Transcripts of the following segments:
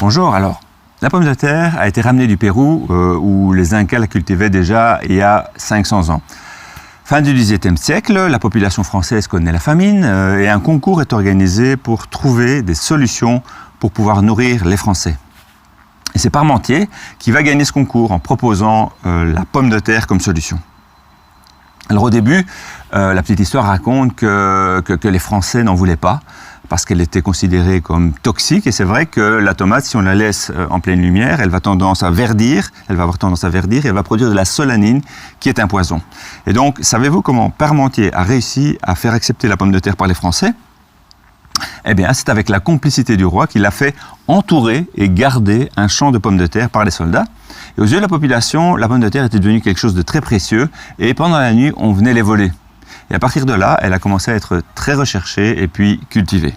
Bonjour, alors, la pomme de terre a été ramenée du Pérou où les Incas la cultivaient déjà il y a 500 ans. Fin du XVIIe siècle, la population française connaît la famine et un concours est organisé pour trouver des solutions pour pouvoir nourrir les Français. Et c'est Parmentier qui va gagner ce concours en proposant la pomme de terre comme solution. Alors au début, la petite histoire raconte que les Français n'en voulaient pas parce qu'elle était considérée comme toxique. Et c'est vrai que la tomate, si on la laisse en pleine lumière, elle va avoir tendance à verdir et elle va produire de la solanine qui est un poison. Et donc, savez-vous comment Parmentier a réussi à faire accepter la pomme de terre par les Français ? Eh bien, c'est avec la complicité du roi qu'il a fait entourer et garder un champ de pommes de terre par les soldats. Et aux yeux de la population, la pomme de terre était devenue quelque chose de très précieux et pendant la nuit, on venait les voler. Et à partir de là, elle a commencé à être très recherchée et puis cultivée.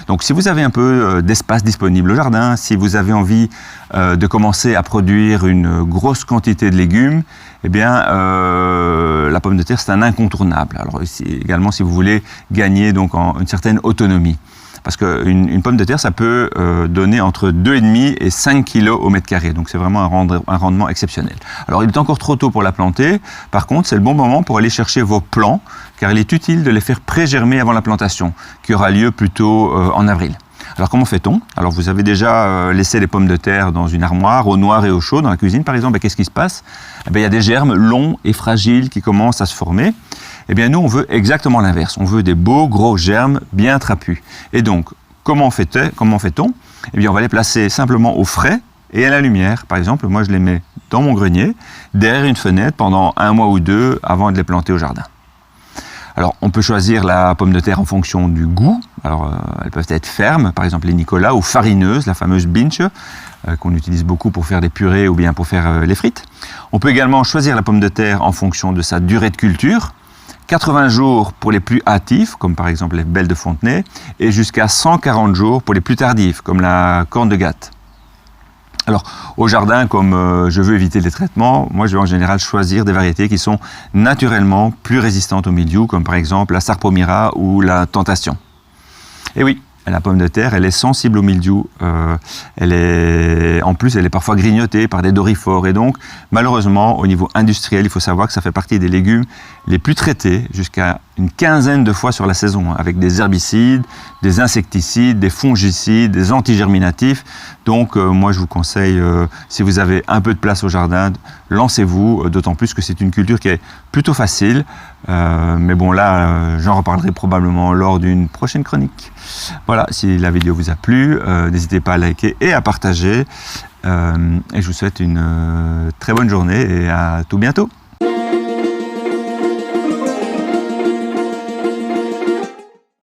Donc si vous avez un peu d'espace disponible au jardin, si vous avez envie de commencer à produire une grosse quantité de légumes, eh bien la pomme de terre c'est un incontournable. Alors également si vous voulez gagner donc une certaine autonomie. Parce qu'une pomme de terre, ça peut donner entre 2,5 et 5 kg au mètre carré. Donc c'est vraiment un rendement exceptionnel. Alors il est encore trop tôt pour la planter. Par contre, c'est le bon moment pour aller chercher vos plants, car il est utile de les faire pré-germer avant la plantation, qui aura lieu plutôt en avril. Alors comment fait-on ? Alors vous avez déjà laissé les pommes de terre dans une armoire, au noir et au chaud, dans la cuisine par exemple. Et qu'est-ce qui se passe ? Eh bien, il y a des germes longs et fragiles qui commencent à se former. Eh bien, nous, on veut exactement l'inverse. On veut des beaux, gros germes bien trapus. Et donc, comment fait-on ? Eh bien, on va les placer simplement au frais et à la lumière. Par exemple, moi, je les mets dans mon grenier, derrière une fenêtre, pendant 1 mois ou 2, avant de les planter au jardin. Alors, on peut choisir la pomme de terre en fonction du goût. Alors, elles peuvent être fermes, par exemple les Nicolas, ou farineuses, la fameuse binche, qu'on utilise beaucoup pour faire des purées ou bien pour faire les frites. On peut également choisir la pomme de terre en fonction de sa durée de culture. 80 jours pour les plus hâtifs, comme par exemple les belles de Fontenay, et jusqu'à 140 jours pour les plus tardives, comme la corne de Gatte. Alors, au jardin, comme je veux éviter les traitements, moi je vais en général choisir des variétés qui sont naturellement plus résistantes au mildiou, comme par exemple la Sarpomira ou la Tentation. Et oui, la pomme de terre, elle est sensible au mildiou. En plus, elle est parfois grignotée par des doryphores. Et donc, malheureusement, au niveau industriel, il faut savoir que ça fait partie des légumes les plus traités, jusqu'à une quinzaine de fois sur la saison, avec des herbicides, des insecticides, des fongicides, des antigerminatifs. Donc, moi, je vous conseille, si vous avez un peu de place au jardin, lancez-vous, d'autant plus que c'est une culture qui est plutôt facile. Mais bon, là, j'en reparlerai probablement lors d'une prochaine chronique. Voilà, si la vidéo vous a plu, n'hésitez pas à liker et à partager. Et je vous souhaite une très bonne journée et à tout bientôt.